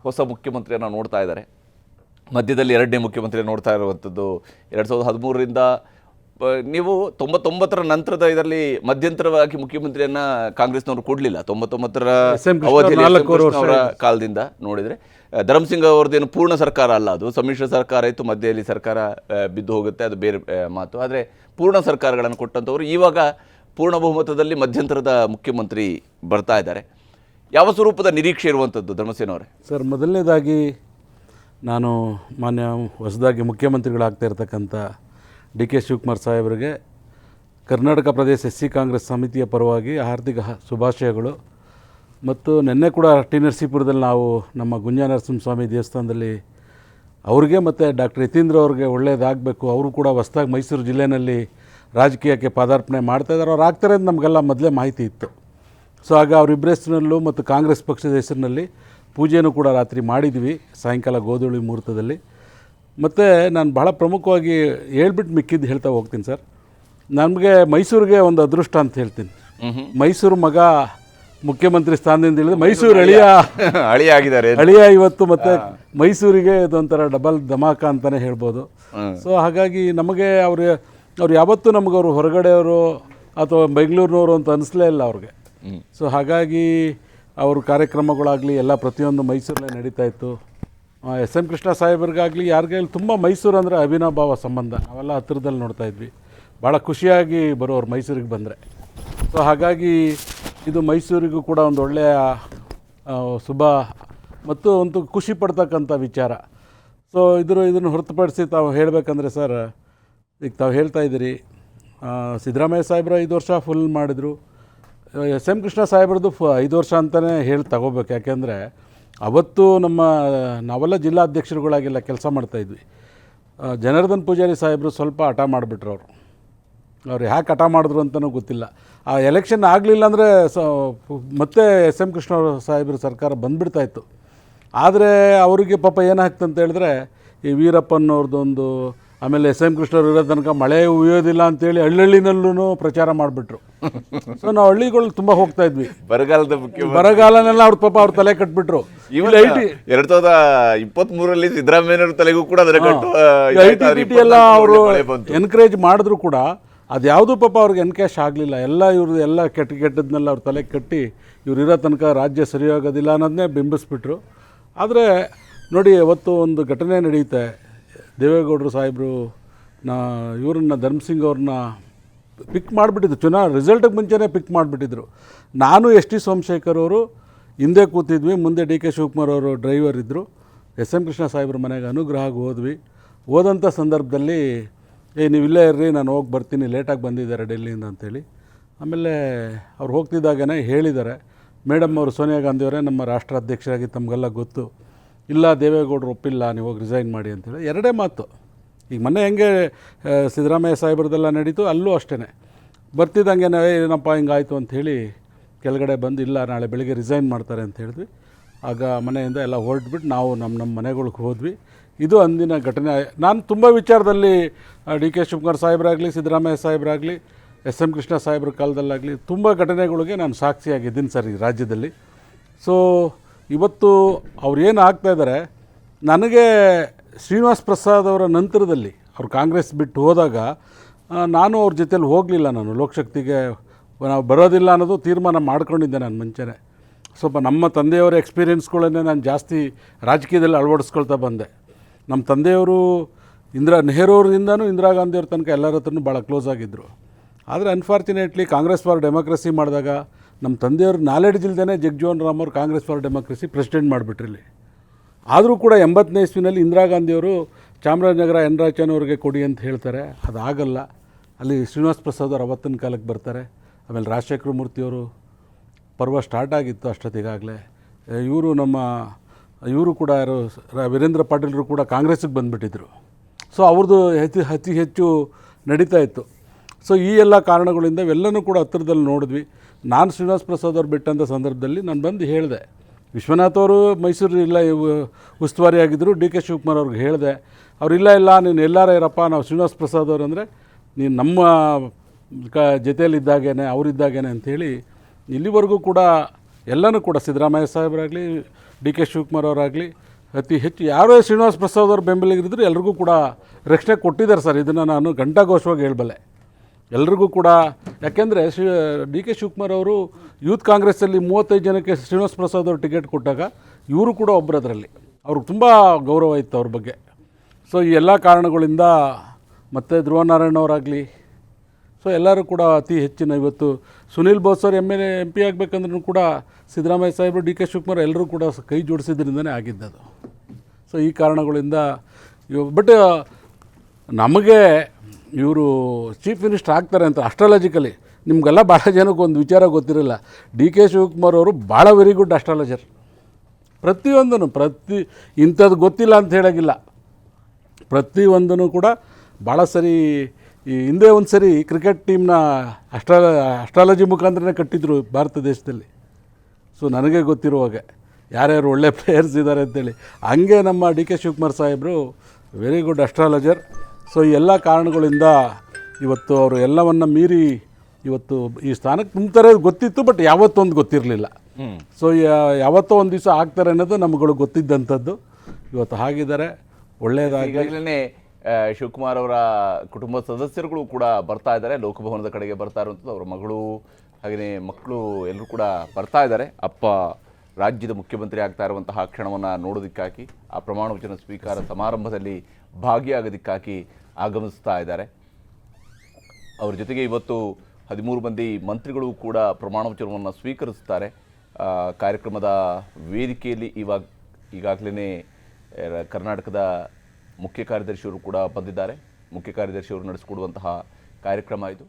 ಹೊಸ ಮುಖ್ಯಮಂತ್ರಿಯನ್ನು ನೋಡ್ತಾ ಇದ್ದಾರೆ. ಮಧ್ಯದಲ್ಲಿ ಎರಡನೇ ಮುಖ್ಯಮಂತ್ರಿ ನೋಡ್ತಾ ಇರುವಂಥದ್ದು 2013ರಿಂದ. ನೀವು 99ರ ನಂತರದ ಇದರಲ್ಲಿ ಮಧ್ಯಂತರವಾಗಿ ಮುಖ್ಯಮಂತ್ರಿಯನ್ನು ಕಾಂಗ್ರೆಸ್ನವರು ಕೊಡಲಿಲ್ಲ. 99ರ ಅವರ ಕಾಲದಿಂದ ನೋಡಿದರೆ ಧರ್ಮಸಿಂಗ್ ಅವ್ರದ್ದೇನು ಪೂರ್ಣ ಸರ್ಕಾರ ಅಲ್ಲ, ಅದು ಸಮ್ಮಿಶ್ರ ಸರ್ಕಾರ ಇತ್ತು. ಮಧ್ಯದಲ್ಲಿ ಸರ್ಕಾರ ಬಿದ್ದು ಹೋಗುತ್ತೆ, ಅದು ಬೇರೆ ಮಾತು. ಆದರೆ ಪೂರ್ಣ ಸರ್ಕಾರಗಳನ್ನು ಕೊಟ್ಟಂಥವ್ರು ಇವಾಗ ಪೂರ್ಣ ಬಹುಮತದಲ್ಲಿ ಮಧ್ಯಂತರದ ಮುಖ್ಯಮಂತ್ರಿ ಬರ್ತಾ ಇದ್ದಾರೆ. ಯಾವ ಸ್ವರೂಪದ ನಿರೀಕ್ಷೆ ಇರುವಂಥದ್ದು ಧರ್ಮಸೇನವರೇ? ಸರ್, ಮೊದಲನೇದಾಗಿ ನಾನು ಮಾನ್ಯ ಹೊಸದಾಗಿ ಮುಖ್ಯಮಂತ್ರಿಗಳಾಗ್ತಾ ಇರ್ತಕ್ಕಂಥ ಡಿ ಕೆ ಶಿವಕುಮಾರ್ ಸಾಹೇಬರಿಗೆ ಕರ್ನಾಟಕ ಪ್ರದೇಶ SC ಕಾಂಗ್ರೆಸ್ ಸಮಿತಿಯ ಪರವಾಗಿ ಹಾರ್ದಿಕ ಶುಭಾಶಯಗಳು. ಮತ್ತು ನಿನ್ನೆ ಕೂಡ ಟಿ ನರಸೀಪುರದಲ್ಲಿ ನಾವು ನಮ್ಮ ಗುಂಜಾ ನರಸಿಂಹಸ್ವಾಮಿ ದೇವಸ್ಥಾನದಲ್ಲಿ ಅವ್ರಿಗೆ ಮತ್ತು ಡಾಕ್ಟರ್ ಯತೀಂದ್ರ ಅವ್ರಿಗೆ ಒಳ್ಳೆಯದಾಗಬೇಕು, ಅವರು ಕೂಡ ಹೊಸದಾಗಿ ಮೈಸೂರು ಜಿಲ್ಲೆಯಲ್ಲಿ ರಾಜಕೀಯಕ್ಕೆ ಪಾದಾರ್ಪಣೆ ಮಾಡ್ತಾಯಿದ್ದಾರೆ, ಅವ್ರು ಆಗ್ತಾರೆ ಅಂತ ನಮಗೆಲ್ಲ ಮೊದಲೇ ಮಾಹಿತಿ ಇತ್ತು. ಸೊ ಆಗ ಅವರಿಬ್ಬರ ಹೆಸರಿನಲ್ಲೂ ಮತ್ತು ಕಾಂಗ್ರೆಸ್ ಪಕ್ಷದ ಹೆಸರಿನಲ್ಲಿ ಪೂಜೆನೂ ಕೂಡ ರಾತ್ರಿ ಮಾಡಿದ್ವಿ, ಸಾಯಂಕಾಲ ಗೋಧೂಳಿ ಮುಹೂರ್ತದಲ್ಲಿ. ಮತ್ತು ನಾನು ಬಹಳ ಪ್ರಮುಖವಾಗಿ ಹೇಳ್ಬಿಟ್ಟು ಮಿಕ್ಕಿದ್ದು ಹೇಳ್ತಾ ಹೋಗ್ತೀನಿ ಸರ್. ನಮಗೆ ಮೈಸೂರಿಗೆ ಒಂದು ಅದೃಷ್ಟ ಅಂತ ಹೇಳ್ತೀನಿ. ಮೈಸೂರು ಮಗ ಮುಖ್ಯಮಂತ್ರಿ ಸ್ಥಾನದಿಂದ ಇಳಿದು ಮೈಸೂರು ಅಳಿಯ ಇವತ್ತು, ಮತ್ತು ಮೈಸೂರಿಗೆ ಇದೊಂಥರ ಡಬಲ್ ಧಮಾಕ ಅಂತಲೇ ಹೇಳ್ಬೋದು. ಸೊ ಹಾಗಾಗಿ ನಮಗೆ ಅವ್ರು ಯಾವತ್ತೂ ನಮಗೆ ಅವರು ಹೊರಗಡೆಯವರು ಅಥವಾ ಬೆಂಗಳೂರಿನವರು ಅಂತ ಅನಿಸ್ಲೇ ಇಲ್ಲ ಅವ್ರಿಗೆ. ಸೊ ಹಾಗಾಗಿ ಅವ್ರ ಕಾರ್ಯಕ್ರಮಗಳಾಗಲಿ ಎಲ್ಲ ಪ್ರತಿಯೊಂದು ಮೈಸೂರಲ್ಲೇ ನಡೀತಾ ಇತ್ತು. SM ಕೃಷ್ಣ ಸಾಹೇಬ್ರಿಗಾಗಲಿ ಯಾರಿಗಾಗಲಿ ತುಂಬ ಮೈಸೂರು ಅಂದರೆ ಅವಿನಾಭಾವ ಸಂಬಂಧ, ನಾವೆಲ್ಲ ಹತ್ತಿರದಲ್ಲಿ ನೋಡ್ತಾ ಇದ್ವಿ. ಭಾಳ ಖುಷಿಯಾಗಿ ಬರೋರು ಮೈಸೂರಿಗೆ ಬಂದರೆ. ಸೊ ಹಾಗಾಗಿ ಇದು ಮೈಸೂರಿಗೂ ಕೂಡ ಒಂದು ಒಳ್ಳೆಯ ಶುಭ ಮತ್ತು ಒಂದು ಖುಷಿ ಪಡ್ತಕ್ಕಂಥ ವಿಚಾರ. ಸೊ ಇದನ್ನು ಹೊರತುಪಡಿಸಿ ತಾವು ಹೇಳಬೇಕಂದ್ರೆ ಸರ್, ಈಗ ತಾವು ಹೇಳ್ತಾ ಇದ್ದೀರಿ ಸಿದ್ದರಾಮಯ್ಯ ಸಾಹೇಬ್ರು 5 ವರ್ಷ ಫುಲ್ ಮಾಡಿದರು, SM ಕೃಷ್ಣ ಸಾಹೇಬ್ರದ್ದು 5 ವರ್ಷ ಅಂತಲೇ ಹೇಳಿ ತಗೋಬೇಕು. ಯಾಕೆಂದರೆ ಅವತ್ತು ನಾವೆಲ್ಲ ಜಿಲ್ಲಾಧ್ಯಕ್ಷರುಗಳಾಗೆಲ್ಲ ಕೆಲಸ ಮಾಡ್ತಾಯಿದ್ವಿ. ಜನಾರ್ದನ್ ಪೂಜಾರಿ ಸಾಹೇಬರು ಸ್ವಲ್ಪ ಹಠ ಮಾಡಿಬಿಟ್ರು. ಅವ್ರು ಯಾಕೆ ಹಠ ಮಾಡಿದ್ರು ಅಂತಲೂ ಗೊತ್ತಿಲ್ಲ. ಆ ಎಲೆಕ್ಷನ್ ಆಗಲಿಲ್ಲ ಅಂದರೆ ಮತ್ತೆ SM ಕೃಷ್ಣ ಸಾಹೇಬ್ರ ಸರ್ಕಾರ ಬಂದುಬಿಡ್ತಾಯಿತ್ತು. ಆದರೆ ಅವರಿಗೆ ಪಾಪ ಏನಾಗ್ತಂತ ಹೇಳಿದ್ರೆ, ಈ ವೀರಪ್ಪನವ್ರದ್ದೊಂದು, ಆಮೇಲೆ SM ಕೃಷ್ಣವ್ರು ಇರೋ ತನಕ ಮಳೆ ಉಯ್ಯೋದಿಲ್ಲ ಅಂತೇಳಿ ಹಳ್ಳಿನಲ್ಲೂ ಪ್ರಚಾರ ಮಾಡಿಬಿಟ್ರು. ಸೊ ನಾವು ಹಳ್ಳಿಗಳು ತುಂಬ ಹೋಗ್ತಾ ಇದ್ವಿ. ಬರಗಾಲನೆಲ್ಲ ಅವ್ರ ಪಾಪ ಅವ್ರ ತಲೆ ಕಟ್ಬಿಟ್ರು. 2023ರಲ್ಲಿ ಸಿದ್ದರಾಮಯ್ಯವ್ರ ತಲೆಗೂ ಕೂಡ ITBT ಎಲ್ಲ ಅವರು ಎನ್ಕರೇಜ್ ಮಾಡಿದ್ರು ಕೂಡ ಅದ್ಯಾವುದೂ ಪಾಪ ಅವ್ರಿಗೆ ಎನ್ಕ್ಯಾಶ್ ಆಗಲಿಲ್ಲ. ಎಲ್ಲ ಇವ್ರದ್ದು ಎಲ್ಲ ಕೆಟ್ಟದ್ದನ್ನೆಲ್ಲ ಅವ್ರ ತಲೆ ಕಟ್ಟಿ ಇವ್ರು ಇರೋ ತನಕ ರಾಜ್ಯ ಸರಿಯಾಗೋದಿಲ್ಲ ಅನ್ನೋದನ್ನೇ ಬಿಂಬಿಸ್ಬಿಟ್ರು. ಆದರೆ ನೋಡಿ, ಅವತ್ತು ಒಂದು ಘಟನೆ ನಡೆಯುತ್ತೆ. ದೇವೇಗೌಡರು ಸಾಹೇಬರು ಇವ್ರನ್ನ ಧರ್ಮಸಿಂಗ್ ಅವ್ರನ್ನ ಪಿಕ್ ಮಾಡಿಬಿಟ್ಟಿದ್ರು. ರಿಸಲ್ಟಿಗೆ ಮುಂಚೆನೇ ಪಿಕ್ ಮಾಡಿಬಿಟ್ಟಿದ್ರು. ನಾನು ST ಸೋಮಶೇಖರ್ ಅವರು ಹಿಂದೆ ಕೂತಿದ್ವಿ, ಮುಂದೆ DK ಶಿವಕುಮಾರ್ ಅವರು ಡ್ರೈವರ್ ಇದ್ದರು. SM ಕೃಷ್ಣ ಸಾಹೇಬ್ರ ಮನೆಗೆ ಅನುಗ್ರಹಕ್ಕೆ ಹೋದ್ವಿ. ಹೋದಂಥ ಸಂದರ್ಭದಲ್ಲಿ ನೀವು ಇಲ್ಲೇ ಇರ್ರಿ, ನಾನು ಹೋಗಿ ಬರ್ತೀನಿ, ಲೇಟಾಗಿ ಬಂದಿದ್ದಾರೆ ಡೆಲ್ಲಿಯಿಂದ ಅಂಥೇಳಿ. ಆಮೇಲೆ ಅವ್ರು ಹೋಗ್ತಿದ್ದಾಗೇ ಹೇಳಿದ್ದಾರೆ, ಮೇಡಮ್ ಅವರು ಸೋನಿಯಾ ಗಾಂಧಿಯವರೇ ನಮ್ಮ ರಾಷ್ಟ್ರಾಧ್ಯಕ್ಷರಾಗಿ ತಮಗೆಲ್ಲ ಗೊತ್ತು, ಇಲ್ಲ ದೇವೇಗೌಡರು ಒಪ್ಪಿಲ್ಲ, ನೀವು ಹೋಗಿ ರಿಸೈನ್ ಮಾಡಿ ಅಂತೇಳಿ ಎರಡೇ ಮಾತು. ಈಗ ಮೊನ್ನೆ ಹೆಂಗೆ ಸಿದ್ದರಾಮಯ್ಯ ಸಾಹೇಬ್ರದ್ದೆಲ್ಲ ನಡೀತು, ಅಲ್ಲೂ ಅಷ್ಟೇ. ಬರ್ತಿದ್ದಂಗೆ ಏನಪ್ಪ ಹಿಂಗಾಯಿತು ಅಂಥೇಳಿ ಕೆಳಗಡೆ ಬಂದು, ಇಲ್ಲ ನಾಳೆ ಬೆಳಿಗ್ಗೆ ರಿಸೈನ್ ಮಾಡ್ತಾರೆ ಅಂತ ಹೇಳಿದ್ವಿ. ಆಗ ಮನೆಯಿಂದ ಎಲ್ಲ ಹೊರಟ್ಬಿಟ್ಟು ನಾವು ನಮ್ಮ ಮನೆಗಳಿಗೆ ಹೋದ್ವಿ. ಇದು ಅಂದಿನ ಘಟನೆ. ನಾನು ತುಂಬ ವಿಚಾರದಲ್ಲಿ DK ಶಿವಕುಮಾರ್ ಸಾಹೇಬರಾಗಲಿ, ಸಿದ್ದರಾಮಯ್ಯ ಸಾಹೇಬರಾಗಲಿ, SM ಕೃಷ್ಣ ಸಾಹೇಬ್ರ ಕಾಲದಲ್ಲಾಗಲಿ ತುಂಬ ಘಟನೆಗಳಿಗೆ ನಾನು ಸಾಕ್ಷಿಯಾಗಿದ್ದೀನಿ ಸರ್ ಈ ರಾಜ್ಯದಲ್ಲಿ. ಸೊ ಇವತ್ತು ಅವ್ರು ಏನು ಆಗ್ತಾಯಿದ್ದಾರೆ, ನನಗೆ ಶ್ರೀನಿವಾಸ್ ಪ್ರಸಾದ್ ಅವರ ನಂತರದಲ್ಲಿ ಅವ್ರು ಕಾಂಗ್ರೆಸ್ ಬಿಟ್ಟು ಹೋದಾಗ ನಾನು ಅವ್ರ ಜೊತೆಲಿ ಹೋಗಲಿಲ್ಲ. ನಾನು ಲೋಕಶಕ್ತಿಗೆ ನಾವು ಬರೋದಿಲ್ಲ ಅನ್ನೋದು ತೀರ್ಮಾನ ಮಾಡ್ಕೊಂಡಿದ್ದೆ ನಾನು ಮುಂಚೆನೇ. ಸ್ವಲ್ಪ ನಮ್ಮ ತಂದೆಯವರ ಎಕ್ಸ್ಪೀರಿಯೆನ್ಸ್ಗಳನ್ನೇ ನಾನು ಜಾಸ್ತಿ ರಾಜಕೀಯದಲ್ಲಿ ಅಳವಡಿಸ್ಕೊಳ್ತಾ ಬಂದೆ. ನಮ್ಮ ತಂದೆಯವರು ನೆಹರೂರಿಂದನೂ ಇಂದಿರಾ ಗಾಂಧಿಯವ್ರ ತನಕ ಎಲ್ಲರ ಹತ್ರನೂ ಭಾಳ ಕ್ಲೋಸ್ ಆಗಿದ್ದರು. ಆದರೆ ಅನ್ಫಾರ್ಚುನೇಟ್ಲಿ ಕಾಂಗ್ರೆಸ್ ಫಾರ್ ಡೆಮೋಕ್ರಸಿ ಮಾಡಿದಾಗ ನಮ್ಮ ತಂದೆಯವ್ರು ನಾಲೆಡ್ಜ್ ಇಲ್ದೇ ಜಗಜೀವನ್ ರಾಮ್ ಅವರು ಕಾಂಗ್ರೆಸ್ ಫಾರ್ ಡೆಮೋಕ್ರಸಿ ಪ್ರೆಸಿಡೆಂಟ್ ಮಾಡಿಬಿಟ್ರಿಲ್ಲಿ. ಆದರೂ ಕೂಡ 80ನೇ ಇಸ್ವಿನಲ್ಲಿ ಇಂದಿರಾ ಗಾಂಧಿಯವರು ಚಾಮರಾಜನಗರ N ರಾಜಣ್ಣವ್ರಿಗೆ ಕೊಡಿ ಅಂತ ಹೇಳ್ತಾರೆ. ಅದಾಗಲ್ಲ. ಅಲ್ಲಿ ಶ್ರೀನಿವಾಸ್ ಪ್ರಸಾದ್ ಅವರು ಅವತ್ತಿನ ಕಾಲಕ್ಕೆ ಬರ್ತಾರೆ. ಆಮೇಲೆ ರಾಜಶೇಖರ ಮೂರ್ತಿಯವರು ಪರ್ವ ಸ್ಟಾರ್ಟ್ ಆಗಿತ್ತು ಅಷ್ಟೊತ್ತಿಗಾಗಲೇ. ಇವರು ಕೂಡ ಯಾರು ವೀರೇಂದ್ರ ಪಾಟೀಲರು ಕೂಡ ಕಾಂಗ್ರೆಸ್ಸಿಗೆ ಬಂದುಬಿಟ್ಟಿದ್ರು. ಸೊ ಅವ್ರದ್ದು ಅತಿ ಹೆಚ್ಚು ನಡೀತಾ ಇತ್ತು. ಸೊ ಈ ಎಲ್ಲ ಕಾರಣಗಳಿಂದ ಇವೆಲ್ಲನೂ ಕೂಡ ಹತ್ತಿರದಲ್ಲಿ ನೋಡಿದ್ವಿ. ನಾನು ಶ್ರೀನಿವಾಸ್ ಪ್ರಸಾದ್ ಅವ್ರು ಬಿಟ್ಟಂಥ ಸಂದರ್ಭದಲ್ಲಿ ನಾನು ಬಂದು ಹೇಳಿದೆ. ವಿಶ್ವನಾಥ್ ಅವರು ಮೈಸೂರು ಇಲ್ಲ ಉಸ್ತುವಾರಿ ಆಗಿದ್ದರು. DK ಶಿವಕುಮಾರ್ ಅವ್ರಿಗೆ ಹೇಳಿದೆ. ಇಲ್ಲ ನೀನು ಎಲ್ಲಾರ ಇರಪ್ಪ, ನಾವು ಶ್ರೀನಿವಾಸ್ ಪ್ರಸಾದ್ ಅವರು ಅಂದರೆ ನೀನು ನಮ್ಮ ಜೊತೆಯಲ್ಲಿದ್ದಾಗೇನೆ ಅವರಿದ್ದಾಗೇನೆ ಅಂಥೇಳಿ ಇಲ್ಲಿವರೆಗೂ ಕೂಡ ಎಲ್ಲನೂ ಕೂಡ ಸಿದ್ದರಾಮಯ್ಯ ಸಾಹೇಬರಾಗಲಿ, ಡಿ ಕೆ ಶಿವಕುಮಾರ್ ಅವರಾಗಲಿ ಅತಿ ಹೆಚ್ಚು ಯಾರೋ ಶ್ರೀನಿವಾಸ್ ಪ್ರಸಾದ್ ಅವ್ರ ಬೆಂಬಲಿಗರಿದ್ರು ಎಲ್ರಿಗೂ ಕೂಡ ರಕ್ಷಣೆ ಕೊಟ್ಟಿದ್ದಾರೆ ಸರ್. ಇದನ್ನು ನಾನು ಘಂಟಾಘೋಷವಾಗಿ ಹೇಳಬಲ್ಲೆ ಎಲ್ರಿಗೂ ಕೂಡ. ಯಾಕೆಂದರೆ ಡಿ ಕೆ ಶಿವಕುಮಾರ್ ಅವರು ಯೂತ್ ಕಾಂಗ್ರೆಸ್ಸಲ್ಲಿ 35 ಜನಕ್ಕೆ ಶ್ರೀನಿವಾಸ್ ಪ್ರಸಾದ್ ಅವರು ಟಿಕೆಟ್ ಕೊಟ್ಟಾಗ ಇವರು ಕೂಡ ಒಬ್ಬರು ಅದರಲ್ಲಿ. ಅವ್ರಿಗೆ ತುಂಬ ಗೌರವ ಇತ್ತು ಅವ್ರ ಬಗ್ಗೆ. ಸೊ ಈ ಎಲ್ಲ ಕಾರಣಗಳಿಂದ ಮತ್ತು ಧ್ರುವನಾರಾಯಣ ಅವರಾಗಲಿ, ಸೊ ಎಲ್ಲರೂ ಕೂಡ ಅತಿ ಹೆಚ್ಚಿನ ಇವತ್ತು ಸುನೀಲ್ ಬೋಸ್ ಅವರು ಎಂ ಪಿ ಆಗಬೇಕಂದ್ರೂ ಕೂಡ ಸಿದ್ದರಾಮಯ್ಯ ಸಾಹೇಬರು, ಡಿ ಕೆ ಶಿವಕುಮಾರ್ ಎಲ್ಲರೂ ಕೂಡ ಕೈ ಜೋಡಿಸಿದ್ರಿಂದನೇ ಆಗಿದ್ದದು. ಸೊ ಈ ಕಾರಣಗಳಿಂದ ಬಟ್ ನಮಗೆ ಇವರು ಚೀಫ್ ಮಿನಿಸ್ಟರ್ ಆಗ್ತಾರೆ ಅಂತ ಅಸ್ಟ್ರಾಲಜಿಕಲಿ ನಿಮಗೆಲ್ಲ ಭಾಳ ಜನಕ್ಕೆ ಒಂದು ವಿಚಾರ ಗೊತ್ತಿರಲ್ಲ. ಡಿ ಕೆ ಶಿವಕುಮಾರ್ ಅವರು ಭಾಳ ವೆರಿ ಗುಡ್ ಅಸ್ಟ್ರಾಲಜರ್. ಪ್ರತಿಯೊಂದೂ ಇಂಥದ್ದು ಗೊತ್ತಿಲ್ಲ ಅಂತ ಹೇಳೋಂಗಿಲ್ಲ. ಪ್ರತಿಯೊಂದೂ ಕೂಡ ಭಾಳ ಸರಿ. ಈ ಹಿಂದೆ ಒಂದು ಸರಿ ಕ್ರಿಕೆಟ್ ಟೀಮ್ನ ಅಸ್ಟ್ರಾಲಜಿ ಮುಖಾಂತರನೇ ಕಟ್ಟಿದ್ರು ಭಾರತ ದೇಶದಲ್ಲಿ. ಸೊ ನನಗೆ ಗೊತ್ತಿರುವಾಗ ಯಾರ್ಯಾರು ಒಳ್ಳೆ ಪ್ಲೇಯರ್ಸ್ ಇದ್ದಾರೆ ಅಂತೇಳಿ. ಹಂಗೆ ನಮ್ಮ ಡಿ ಕೆ ಶಿವಕುಮಾರ್ ಸಾಹೇಬರು ವೆರಿ ಗುಡ್ ಅಸ್ಟ್ರಾಲಜರ್. ಸೊ ಈ ಎಲ್ಲ ಕಾರಣಗಳಿಂದ ಇವತ್ತು ಅವರು ಎಲ್ಲವನ್ನು ಮೀರಿ ಇವತ್ತು ಈ ಸ್ಥಾನಕ್ಕೆ ತುಂಬ್ತಾರೆ ಗೊತ್ತಿತ್ತು, ಬಟ್ ಯಾವತ್ತೊಂದು ಗೊತ್ತಿರಲಿಲ್ಲ. ಸೊ ಯಾವತ್ತೋ ಒಂದು ದಿವಸ ಆಗ್ತಾರೆ ಅನ್ನೋದು ನಮ್ಗಳು ಗೊತ್ತಿದ್ದಂಥದ್ದು. ಇವತ್ತು ಆಗಿದ್ದಾರೆ, ಒಳ್ಳೆಯದಾಗಿ. ಈಗಾಗಲೇ ಶಿವಕುಮಾರ್ ಅವರ ಕುಟುಂಬದ ಸದಸ್ಯರುಗಳು ಕೂಡ ಬರ್ತಾ ಇದ್ದಾರೆ, ಲೋಕಭವನದ ಕಡೆಗೆ ಬರ್ತಾ ಇರುವಂಥದ್ದು. ಅವರ ಮಗಳು ಹಾಗೆಯೇ ಮಕ್ಕಳು ಎಲ್ಲರೂ ಕೂಡ ಬರ್ತಾ ಇದ್ದಾರೆ. ಅಪ್ಪ ರಾಜ್ಯದ ಮುಖ್ಯಮಂತ್ರಿ ಆಗ್ತಾ ಇರುವಂತಹ ಕ್ಷಣವನ್ನು ನೋಡೋದಕ್ಕಾಗಿ, ಆ ಪ್ರಮಾಣ ವಚನ ಸ್ವೀಕಾರ ಸಮಾರಂಭದಲ್ಲಿ ಭಾಗಿಯಾಗೋದಕ್ಕಾಗಿ ಆಗಮಿಸ್ತಾ ಇದ್ದಾರೆ. ಅವ್ರ ಜೊತೆಗೆ ಇವತ್ತು 13 ಮಂದಿ ಮಂತ್ರಿಗಳು ಕೂಡ ಪ್ರಮಾಣ ವಚನವನ್ನು ಸ್ವೀಕರಿಸ್ತಾರೆ. ಕಾರ್ಯಕ್ರಮದ ವೇದಿಕೆಯಲ್ಲಿ ಈಗಾಗಲೇ ಕರ್ನಾಟಕದ ಮುಖ್ಯ ಕಾರ್ಯದರ್ಶಿಯವರು ಕೂಡ ಬಂದಿದ್ದಾರೆ. ಮುಖ್ಯ ಕಾರ್ಯದರ್ಶಿಯವರು ನಡೆಸಿಕೊಡುವಂತಹ ಕಾರ್ಯಕ್ರಮ ಇದು.